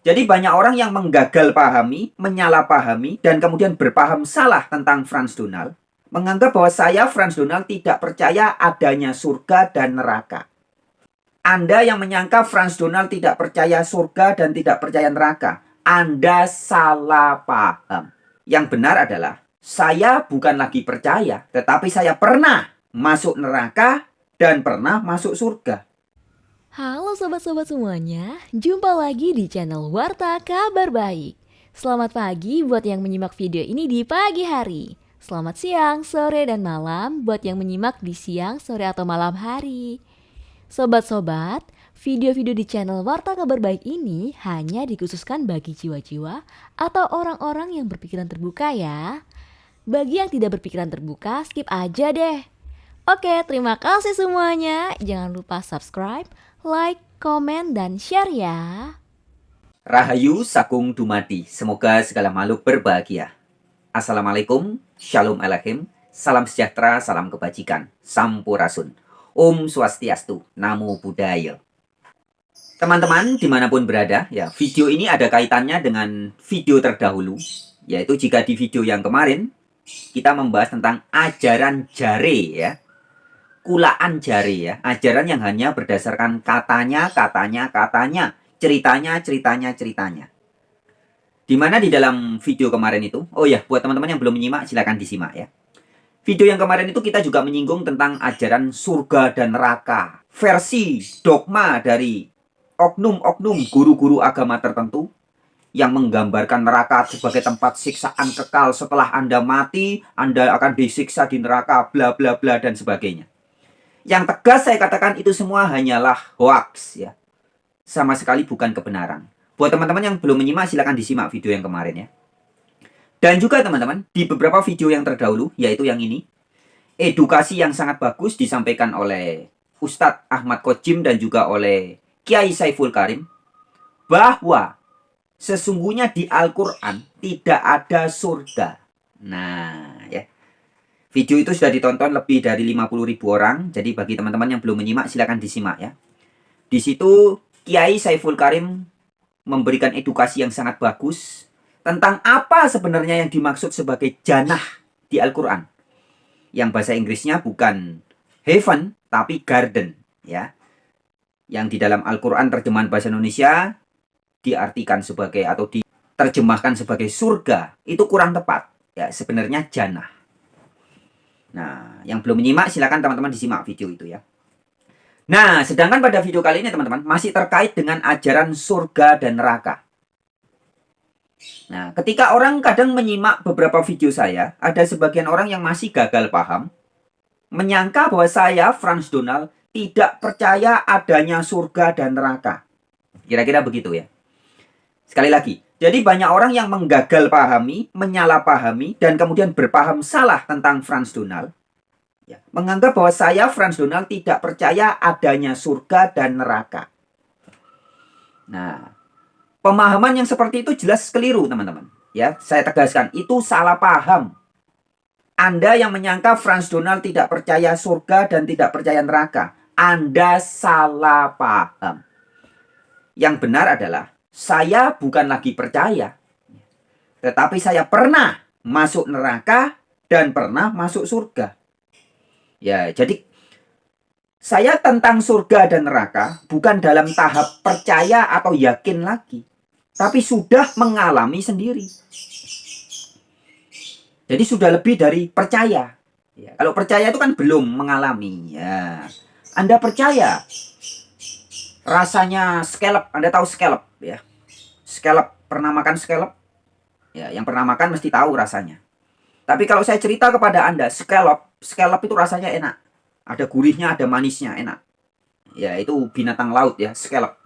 Jadi banyak orang yang menggagal pahami, menyalahpahami, dan kemudian berpaham salah tentang Frans Donald. Menganggap bahwa saya, Frans Donald, tidak percaya adanya surga dan neraka. Anda yang menyangka Frans Donald tidak percaya surga dan tidak percaya neraka, Anda salah paham. Yang benar adalah, saya bukan lagi percaya, tetapi saya pernah masuk neraka dan pernah masuk surga. Halo sobat-sobat semuanya, jumpa lagi di channel Warta Kabar Baik. Selamat pagi buat yang menyimak video ini di pagi hari. Selamat siang, sore, dan malam buat yang menyimak di siang, sore, atau malam hari. Sobat-sobat, video-video di channel Warta Kabar Baik ini hanya dikhususkan bagi jiwa-jiwa atau orang-orang yang berpikiran terbuka ya. Bagi yang tidak berpikiran terbuka, skip aja deh. Oke, terima kasih semuanya. Jangan lupa subscribe, like, komen, dan share ya. Rahayu Sakung Dumadi, semoga segala makhluk berbahagia. Assalamualaikum, Shalom Alaikum, salam sejahtera, salam kebajikan, Sampurasun, Om Swastiastu, Namo Buddhaya. Teman-teman dimanapun berada, ya video ini ada kaitannya dengan video terdahulu, yaitu jika di video yang kemarin kita membahas tentang ajaran jare ya, kulaan jare ya, ajaran yang hanya berdasarkan katanya, ceritanya. Dimana di dalam video kemarin itu, oh ya, buat teman-teman yang belum menyimak, silakan disimak ya. Video yang kemarin itu kita juga menyinggung tentang ajaran surga dan neraka, versi dogma dari oknum-oknum guru-guru agama tertentu yang menggambarkan neraka sebagai tempat siksaan kekal setelah Anda mati, Anda akan disiksa di neraka, bla bla bla dan sebagainya. Yang tegas saya katakan itu semua hanyalah hoax ya. Sama sekali bukan kebenaran. Buat teman-teman yang belum menyimak, silakan disimak video yang kemarin ya. Dan juga teman-teman, di beberapa video yang terdahulu, yaitu yang ini, edukasi yang sangat bagus disampaikan oleh Ustadz Ahmad Kojim dan juga oleh Kiai Saiful Karim, bahwa sesungguhnya di Al-Quran tidak ada surga. Nah, ya. Video itu sudah ditonton lebih dari 50.000 orang. Jadi bagi teman-teman yang belum menyimak, silakan disimak ya. Di situ Kiai Saiful Karim memberikan edukasi yang sangat bagus tentang apa sebenarnya yang dimaksud sebagai jannah di Al-Quran. Yang bahasa Inggrisnya bukan heaven, tapi garden ya. Yang di dalam Al-Quran terjemahan bahasa Indonesia diartikan sebagai atau diterjemahkan sebagai surga, itu kurang tepat ya, sebenarnya jannah. Nah, yang belum menyimak silakan teman-teman disimak video itu ya. Nah, sedangkan pada video kali ini teman-teman masih terkait dengan ajaran surga dan neraka. Nah, ketika orang kadang menyimak beberapa video saya, ada sebagian orang yang masih gagal paham, menyangka bahwa saya, Frans Donald, tidak percaya adanya surga dan neraka. Kira-kira begitu ya. Sekali lagi, jadi banyak orang yang menggagal pahami, menyalahpahami, dan kemudian berpaham salah tentang Frans Donald. Ya, menganggap bahwa saya, Frans Donald, tidak percaya adanya surga dan neraka. Nah, pemahaman yang seperti itu jelas keliru, teman-teman. Ya, saya tegaskan, itu salah paham. Anda yang menyangka Frans Donald tidak percaya surga dan tidak percaya neraka, Anda salah paham. Yang benar adalah, saya bukan lagi percaya, tetapi saya pernah masuk neraka dan pernah masuk surga. Ya, jadi saya tentang surga dan neraka bukan dalam tahap percaya atau yakin lagi, tapi sudah mengalami sendiri. Jadi sudah lebih dari percaya. Ya, kalau percaya itu kan belum mengalami. Ya, Anda percaya rasanya scallop, Anda tahu scallop ya. Scallop, pernah makan scallop? Ya, yang pernah makan mesti tahu rasanya. Tapi kalau saya cerita kepada Anda, scallop itu rasanya enak. Ada gurihnya, ada manisnya, enak. Ya, itu binatang laut ya, scallop.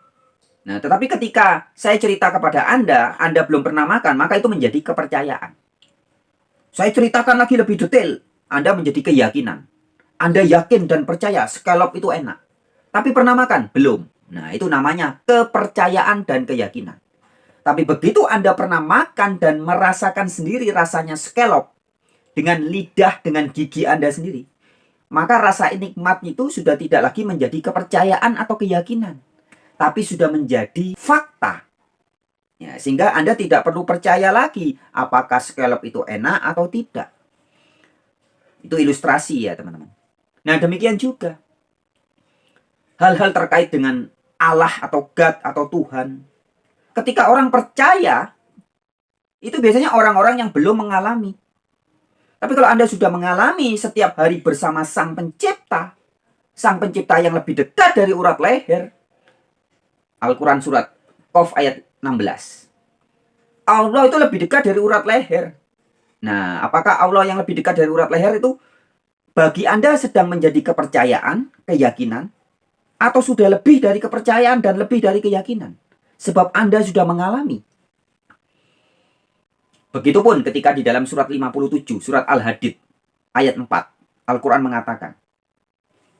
Nah, tetapi ketika saya cerita kepada Anda belum pernah makan, maka itu menjadi kepercayaan. Saya ceritakan lagi lebih detail, Anda menjadi keyakinan. Anda yakin dan percaya scallop itu enak. Tapi pernah makan? Belum. Nah, itu namanya kepercayaan dan keyakinan. Tapi begitu Anda pernah makan dan merasakan sendiri rasanya scallop dengan lidah, dengan gigi Anda sendiri, maka rasa nikmat itu sudah tidak lagi menjadi kepercayaan atau keyakinan, tapi sudah menjadi fakta. Ya, sehingga Anda tidak perlu percaya lagi apakah scallop itu enak atau tidak. Itu ilustrasi ya teman-teman. Nah demikian juga hal-hal terkait dengan Allah atau God atau Tuhan. Ketika orang percaya, itu biasanya orang-orang yang belum mengalami. Tapi kalau Anda sudah mengalami setiap hari bersama Sang Pencipta yang lebih dekat dari urat leher. Al-Quran surat Qaf ayat 16. Allah itu lebih dekat dari urat leher. Nah, apakah Allah yang lebih dekat dari urat leher itu bagi Anda sedang menjadi kepercayaan, keyakinan, atau sudah lebih dari kepercayaan dan lebih dari keyakinan? Sebab Anda sudah mengalami. Begitupun ketika di dalam surat 57, surat Al-Hadid, ayat 4, Al-Quran mengatakan,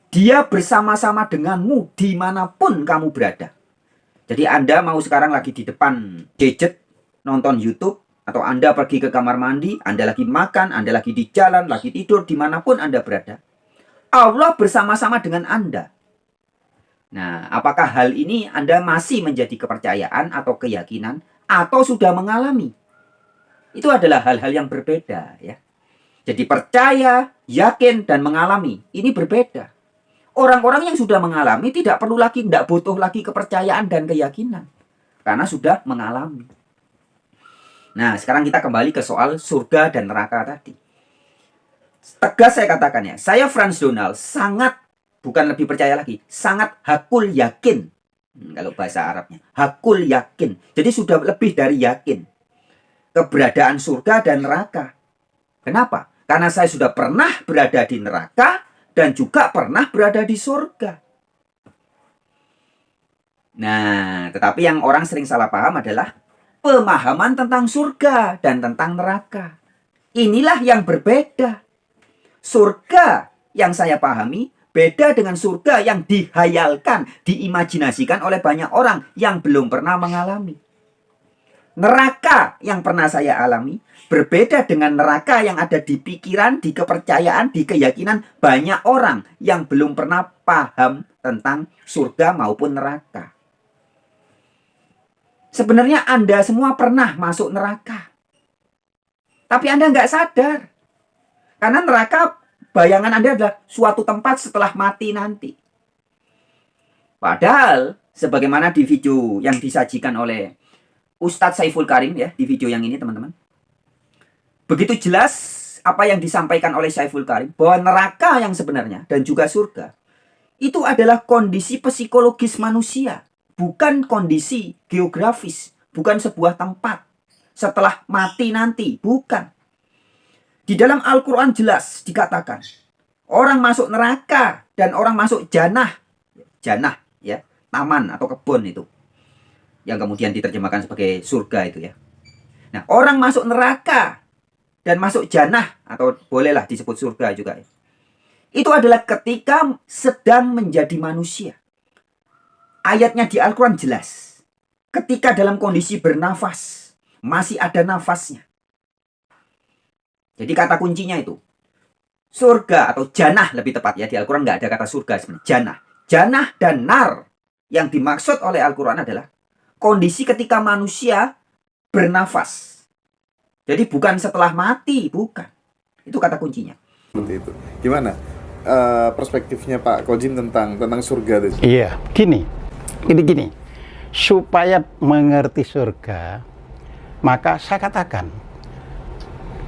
Dia bersama-sama denganmu dimanapun kamu berada. Jadi Anda mau sekarang lagi di depan gadget, nonton YouTube, atau Anda pergi ke kamar mandi, Anda lagi makan, Anda lagi di jalan, lagi tidur, dimanapun Anda berada. Allah bersama-sama dengan Anda. Nah, apakah hal ini Anda masih menjadi kepercayaan atau keyakinan, atau sudah mengalami? Itu adalah hal-hal yang berbeda ya. Jadi percaya, yakin, dan mengalami, ini berbeda. Orang-orang yang sudah mengalami tidak perlu lagi, tidak butuh lagi kepercayaan dan keyakinan. Karena sudah mengalami. Nah, sekarang kita kembali ke soal surga dan neraka tadi. Tegas saya katakan ya, saya Frans Donald sangat, bukan lebih percaya lagi, sangat hakul yakin. Kalau bahasa Arabnya, hakul yakin. Jadi sudah lebih dari yakin. Keberadaan surga dan neraka. Kenapa? Karena saya sudah pernah berada di neraka dan juga pernah berada di surga. Nah, tetapi yang orang sering salah paham adalah pemahaman tentang surga dan tentang neraka. Inilah yang berbeda. Surga yang saya pahami beda dengan surga yang dihayalkan, diimajinasikan oleh banyak orang yang belum pernah mengalami. Neraka yang pernah saya alami berbeda dengan neraka yang ada di pikiran, di kepercayaan, di keyakinan banyak orang yang belum pernah paham tentang surga maupun neraka. Sebenarnya Anda semua pernah masuk neraka. Tapi Anda nggak sadar. Karena neraka bayangan Anda adalah suatu tempat setelah mati nanti. Padahal sebagaimana di video yang disajikan oleh Ustadz Saiful Karim ya, di video yang ini teman-teman. Begitu jelas apa yang disampaikan oleh Saiful Karim bahwa neraka yang sebenarnya dan juga surga itu adalah kondisi psikologis manusia, bukan kondisi geografis, bukan sebuah tempat setelah mati nanti, bukan. Di dalam Al-Quran jelas dikatakan orang masuk neraka dan orang masuk jannah ya, taman atau kebun itu, yang kemudian diterjemahkan sebagai surga itu ya. Nah, orang masuk neraka dan masuk jannah atau bolehlah disebut surga juga ya. Itu adalah ketika sedang menjadi manusia. Ayatnya di Al-Quran jelas. Ketika dalam kondisi bernafas, masih ada nafasnya. Jadi kata kuncinya itu surga atau jannah lebih tepat ya, di Al-Quran nggak ada kata surga sebenarnya. Jannah. Jannah dan nar yang dimaksud oleh Al-Quran adalah kondisi ketika manusia bernafas. Jadi bukan setelah mati, bukan. Itu kata kuncinya. Seperti itu. Gimana perspektifnya Pak Kojim tentang surga itu? Iya, gini. Supaya mengerti surga, maka saya katakan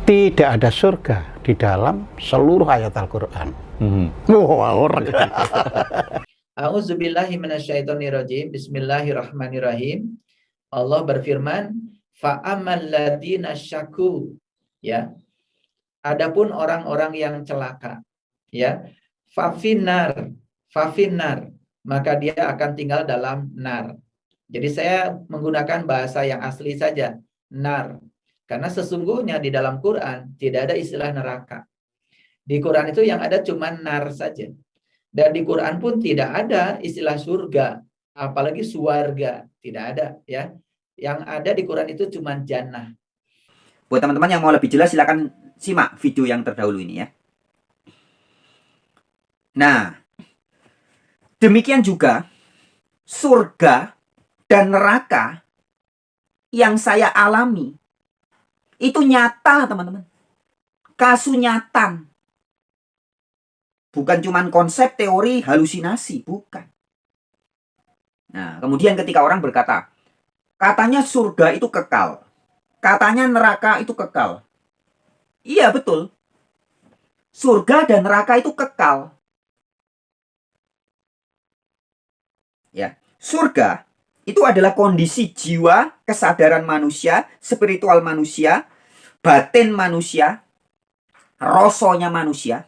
tidak ada surga di dalam seluruh ayat Al-Quran. Wah, orang. A'udzubillahi minasyaitonirrajim. Bismillahirrahmanirrahim. Allah berfirman, fa'amal ladina syaku, ya. Adapun orang-orang yang celaka, ya, fafinar, maka dia akan tinggal dalam nar. Jadi saya menggunakan bahasa yang asli saja, nar. Karena sesungguhnya di dalam Quran tidak ada istilah neraka. Di Quran itu yang ada cuma nar saja. Dan di Quran pun tidak ada istilah surga, apalagi suarga, tidak ada ya. Yang ada di Quran itu cuma jannah. Buat teman-teman yang mau lebih jelas silakan simak video yang terdahulu ini ya. Nah, demikian juga surga dan neraka yang saya alami itu nyata, teman-teman. Kasunyatan. Bukan cuman konsep, teori, halusinasi, bukan. Nah, kemudian ketika orang berkata, katanya surga itu kekal, katanya neraka itu kekal. Iya, betul. Surga dan neraka itu kekal. Ya, surga itu adalah kondisi jiwa, kesadaran manusia, spiritual manusia, batin manusia, rosonya manusia,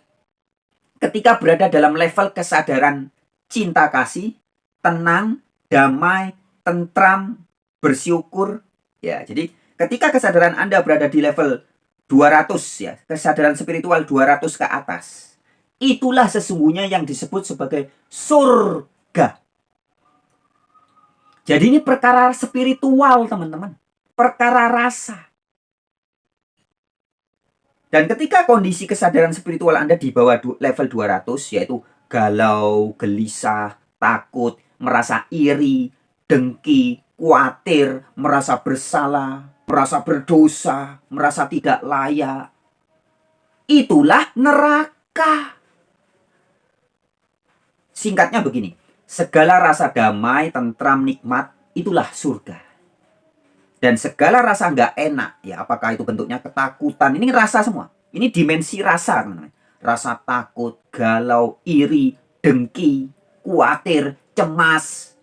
ketika berada dalam level kesadaran cinta kasih, tenang, damai, tentram, bersyukur. Ya, jadi ketika kesadaran Anda berada di level 200 ya, kesadaran spiritual 200 ke atas, itulah sesungguhnya yang disebut sebagai surga. Jadi ini perkara spiritual, teman-teman. Perkara rasa. Dan ketika kondisi kesadaran spiritual Anda di bawah level 200, yaitu galau, gelisah, takut, merasa iri, dengki, khawatir, merasa bersalah, merasa berdosa, merasa tidak layak, itulah neraka. Singkatnya begini, segala rasa damai, tentram, nikmat, itulah surga. Dan segala rasa nggak enak, ya apakah itu bentuknya ketakutan, ini rasa semua. Ini dimensi rasa, teman-teman. Rasa takut, galau, iri, dengki, khawatir, cemas,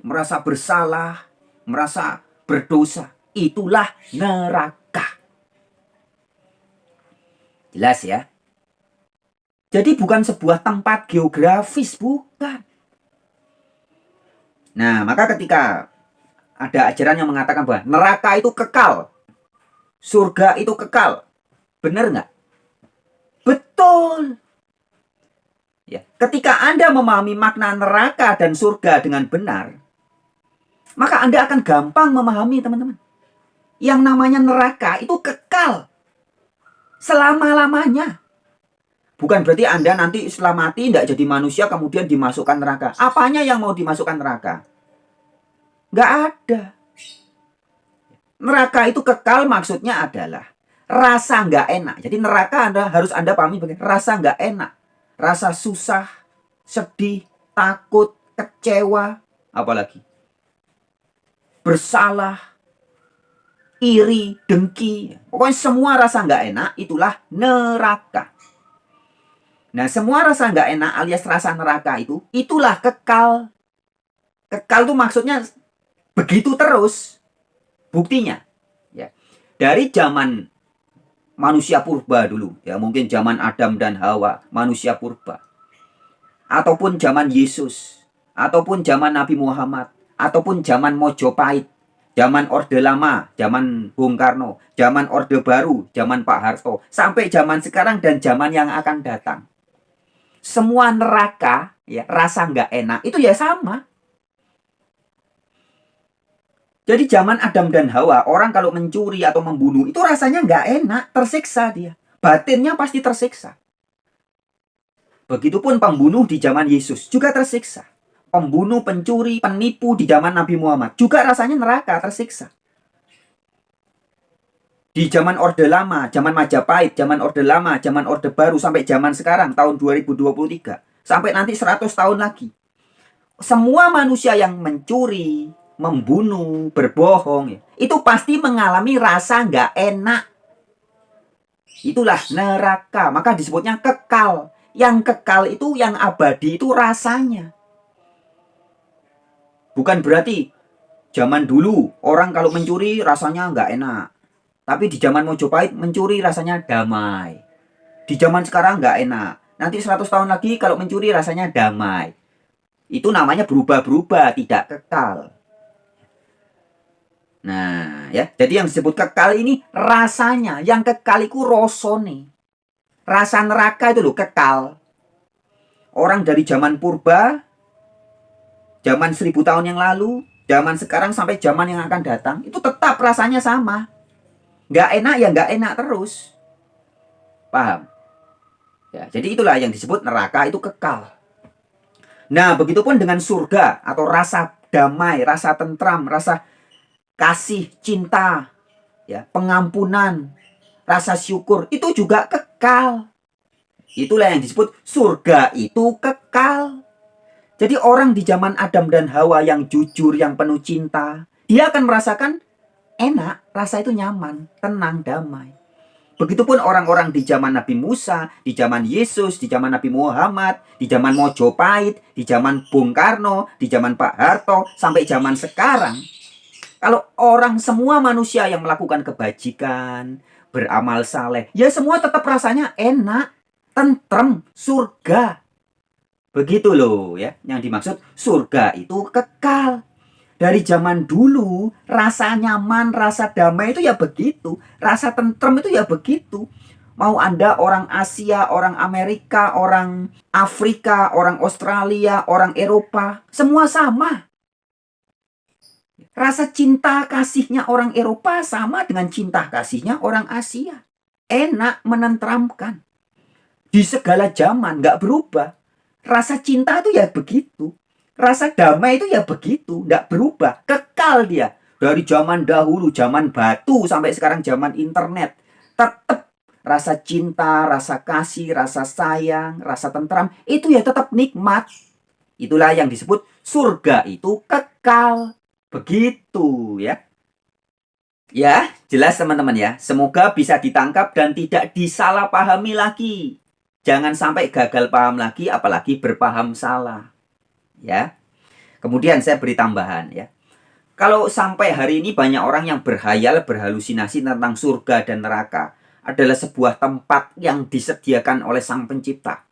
merasa bersalah, merasa berdosa, itulah neraka. Jelas ya? Jadi bukan sebuah tempat geografis, bukan. Nah, maka ketika ada ajaran yang mengatakan bahwa neraka itu kekal, surga itu kekal, benar nggak? Betul. Ya, ketika Anda memahami makna neraka dan surga dengan benar, maka Anda akan gampang memahami, teman-teman. Yang namanya neraka itu kekal selama-lamanya. Bukan berarti Anda nanti setelah mati tidak jadi manusia kemudian dimasukkan neraka. Apanya yang mau dimasukkan neraka? Nggak ada. Neraka itu kekal maksudnya adalah rasa nggak enak. Jadi neraka harus Anda pahami bagaimana rasa nggak enak. Rasa susah, sedih, takut, kecewa, apalagi bersalah, iri, dengki. Pokoknya semua rasa nggak enak itulah neraka. Nah, semua rasa nggak enak alias rasa neraka itulah kekal. Kekal itu maksudnya begitu terus. Buktinya, ya, dari zaman manusia purba dulu, ya mungkin zaman Adam dan Hawa, manusia purba, ataupun zaman Yesus, ataupun zaman Nabi Muhammad, ataupun zaman Mojopahit, zaman Orde Lama, zaman Bung Karno, zaman Orde Baru, zaman Pak Harto, sampai zaman sekarang dan zaman yang akan datang. Semua neraka, ya rasa nggak enak, itu ya sama. Jadi zaman Adam dan Hawa, orang kalau mencuri atau membunuh, itu rasanya nggak enak, tersiksa dia. Batinnya pasti tersiksa. Begitupun pembunuh di zaman Yesus, juga tersiksa. Pembunuh, pencuri, penipu di zaman Nabi Muhammad, juga rasanya neraka, tersiksa. Di zaman Orde Lama, zaman Majapahit, zaman Orde Lama, zaman Orde Baru, sampai zaman sekarang, tahun 2023. Sampai nanti 100 tahun lagi. Semua manusia yang mencuri, membunuh, berbohong, itu pasti mengalami rasa nggak enak. Itulah neraka. Maka disebutnya kekal. Yang kekal itu, yang abadi itu rasanya. Bukan berarti zaman dulu orang kalau mencuri rasanya nggak enak. Tapi di zaman Mojopahit mencuri rasanya damai. Di zaman sekarang nggak enak. Nanti 100 tahun lagi kalau mencuri rasanya damai. Itu namanya berubah-berubah, tidak kekal. Nah, ya, jadi yang disebut kekal ini rasanya. Yang kekal itu rosone. Rasa neraka itu loh kekal. Orang dari zaman purba, zaman 1000 tahun yang lalu, zaman sekarang sampai zaman yang akan datang, itu tetap rasanya sama. Nggak enak ya nggak enak terus. Paham? Ya, jadi itulah yang disebut neraka itu kekal. Nah, begitupun dengan surga atau rasa damai, rasa tentram, rasa kasih, cinta, ya, pengampunan, rasa syukur itu juga kekal. Itulah yang disebut surga itu kekal. Jadi orang di zaman Adam dan Hawa yang jujur, yang penuh cinta, dia akan merasakan enak, rasa itu nyaman, tenang, damai. Begitupun orang-orang di zaman Nabi Musa, di zaman Yesus, di zaman Nabi Muhammad, di zaman Mojopahit, di zaman Bung Karno, di zaman Pak Harto, sampai zaman sekarang. Kalau orang semua manusia yang melakukan kebajikan, beramal saleh, ya semua tetap rasanya enak, tentrem, surga. Begitu loh ya, yang dimaksud surga itu kekal. Dari zaman dulu, rasa nyaman, rasa damai itu ya begitu. Rasa tentrem itu ya begitu. Mau Anda orang Asia, orang Amerika, orang Afrika, orang Australia, orang Eropa, semua sama. Rasa cinta kasihnya orang Eropa sama dengan cinta kasihnya orang Asia. Enak, menenteramkan. Di segala zaman, nggak berubah. Rasa cinta itu ya begitu. Rasa damai itu ya begitu, tidak berubah, kekal dia. Dari zaman dahulu, zaman batu sampai sekarang zaman internet, tetap rasa cinta, rasa kasih, rasa sayang, rasa tentram, itu ya tetap nikmat. Itulah yang disebut surga itu kekal. Begitu ya. Ya, jelas teman-teman ya. Semoga bisa ditangkap dan tidak disalahpahami lagi. Jangan sampai gagal paham lagi, apalagi berpaham salah. Ya. Kemudian saya beri tambahan ya. Kalau sampai hari ini banyak orang yang berhayal, berhalusinasi tentang surga dan neraka adalah sebuah tempat yang disediakan oleh Sang Pencipta.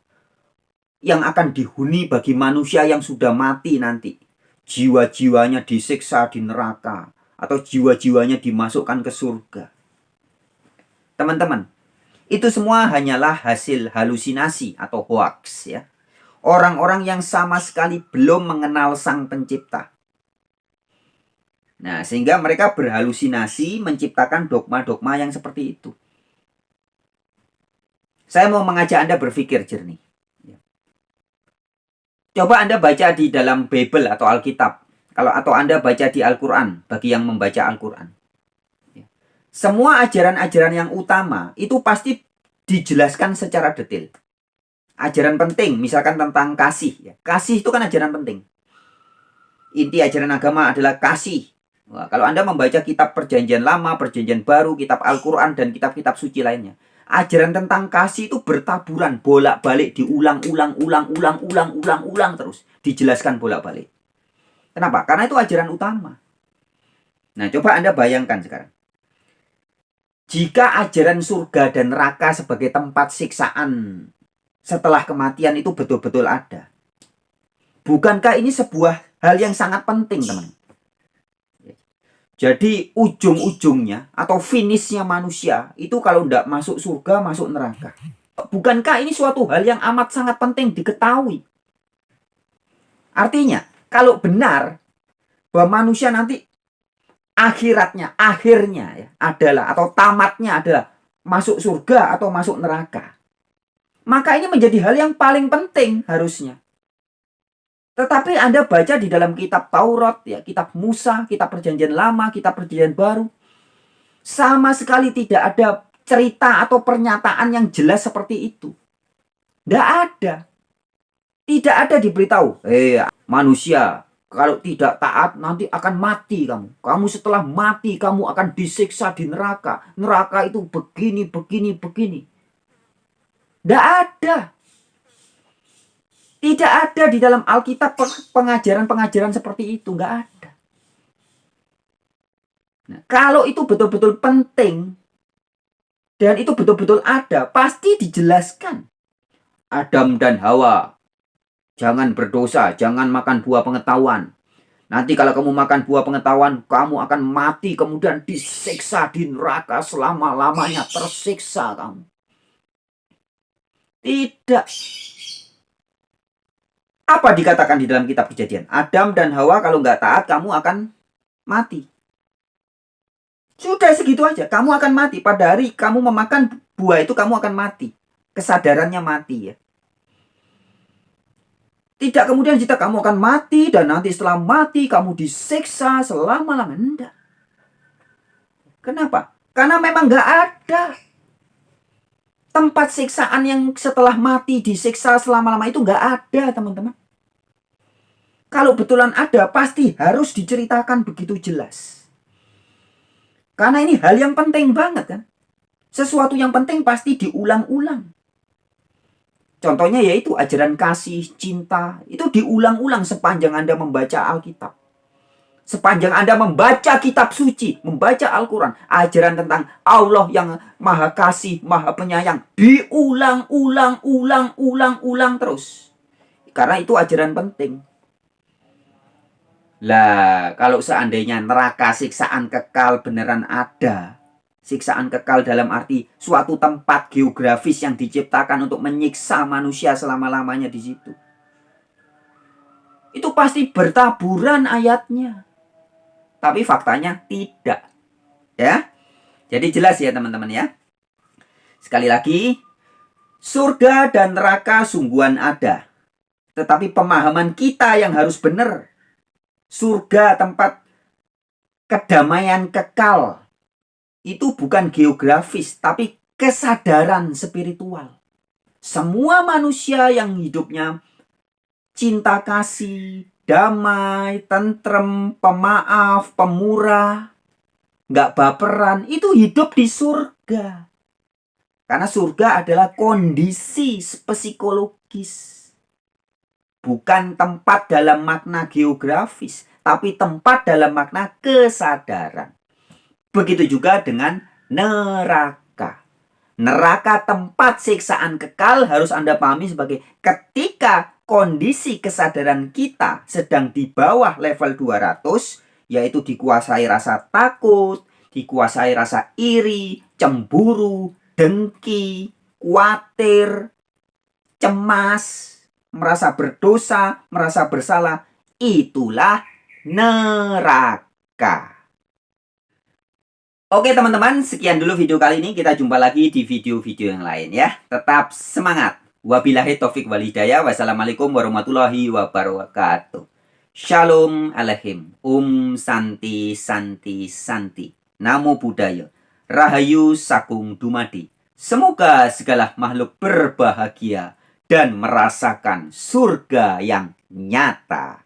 Yang akan dihuni bagi manusia yang sudah mati nanti. Jiwa-jiwanya disiksa di neraka atau jiwa-jiwanya dimasukkan ke surga. Teman-teman, itu semua hanyalah hasil halusinasi atau hoax ya. Orang-orang yang sama sekali belum mengenal Sang Pencipta. Nah, sehingga mereka berhalusinasi menciptakan dogma-dogma yang seperti itu. Saya mau mengajak Anda berpikir jernih. Coba Anda baca di dalam Bible atau Alkitab. Atau Anda baca di Al-Quran, bagi yang membaca Al-Quran. Semua ajaran-ajaran yang utama itu pasti dijelaskan secara detail. Ajaran penting, misalkan tentang kasih. Ya. Kasih itu kan ajaran penting. Inti ajaran agama adalah kasih. Wah, kalau Anda membaca kitab Perjanjian Lama, Perjanjian Baru, kitab Al-Quran, dan kitab-kitab suci lainnya. Ajaran tentang kasih itu bertaburan, bolak-balik, diulang-ulang terus. Dijelaskan bolak-balik. Kenapa? Karena itu ajaran utama. Nah, coba Anda bayangkan sekarang. Jika ajaran surga dan neraka sebagai tempat siksaan setelah kematian itu betul-betul ada. Bukankah ini sebuah hal yang sangat penting, teman? Jadi ujung-ujungnya atau finishnya manusia itu kalau tidak masuk surga, masuk neraka. Bukankah ini suatu hal yang amat sangat penting diketahui? Artinya, kalau benar bahwa manusia nanti akhirnya ya, adalah atau tamatnya adalah masuk surga atau masuk neraka, maka ini menjadi hal yang paling penting harusnya. Tetapi Anda baca di dalam kitab Taurat, ya, kitab Musa, kitab Perjanjian Lama, kitab Perjanjian Baru, sama sekali tidak ada cerita atau pernyataan yang jelas seperti itu. Tidak ada. Tidak ada diberitahu, manusia kalau tidak taat nanti akan mati kamu. Kamu setelah mati kamu akan disiksa di neraka. Neraka itu begini. Tidak ada. Tidak ada di dalam Alkitab pengajaran-pengajaran seperti itu. Nggak ada. Nah, kalau itu betul-betul penting dan itu betul-betul ada, pasti dijelaskan. Adam dan Hawa, jangan berdosa, jangan makan buah pengetahuan. Nanti kalau kamu makan buah pengetahuan, kamu akan mati, kemudian disiksa di neraka selama-lamanya, tersiksa kamu. Tidak. Apa dikatakan di dalam kitab Kejadian? Adam dan Hawa kalau nggak taat, kamu akan mati. Sudah segitu aja, kamu akan mati. Pada hari kamu memakan buah itu, kamu akan mati. Kesadarannya mati ya. Tidak kemudian jika kamu akan mati dan nanti setelah mati kamu disiksa selama-lamanya. Enggak. Kenapa? Karena memang nggak ada tempat siksaan yang setelah mati disiksa selama-lama itu nggak ada, teman-teman. Kalau betulan ada, pasti harus diceritakan begitu jelas. Karena ini hal yang penting banget kan. Sesuatu yang penting pasti diulang-ulang. Contohnya yaitu ajaran kasih, cinta. Itu diulang-ulang sepanjang Anda membaca Alkitab. Sepanjang Anda membaca kitab suci, membaca Al-Quran. Ajaran tentang Allah yang maha kasih, maha penyayang. Diulang-ulang terus. Karena itu ajaran penting. Lah, kalau seandainya neraka siksaan kekal beneran ada, siksaan kekal dalam arti suatu tempat geografis yang diciptakan untuk menyiksa manusia selama-lamanya di situ. Itu pasti bertaburan ayatnya. Tapi faktanya tidak. Ya. Jadi jelas ya teman-teman ya. Sekali lagi, surga dan neraka sungguhan ada. Tetapi pemahaman kita yang harus benar. Surga tempat kedamaian kekal itu bukan geografis, tapi kesadaran spiritual. Semua manusia yang hidupnya cinta kasih, damai, tentrem, pemaaf, pemurah, nggak baperan, itu hidup di surga. Karena surga adalah kondisi psikologis. Bukan tempat dalam makna geografis, tapi tempat dalam makna kesadaran. Begitu juga dengan neraka. Neraka tempat siksaan kekal harus Anda pahami sebagai ketika kondisi kesadaran kita sedang di bawah level 200, yaitu dikuasai rasa takut, dikuasai rasa iri, cemburu, dengki, khawatir, cemas, merasa berdosa, merasa bersalah, itulah neraka. Oke teman-teman, sekian dulu video kali ini. Kita jumpa lagi di video-video yang lain ya. Tetap semangat. Wabillahi taufik wal hidayah. Wassalamualaikum warahmatullahi wabarakatuh. Shalom alaikum. Santi santi santi. Namo Buddhaya. Rahayu Sakung Dumadi. Semoga segala makhluk berbahagia dan merasakan surga yang nyata.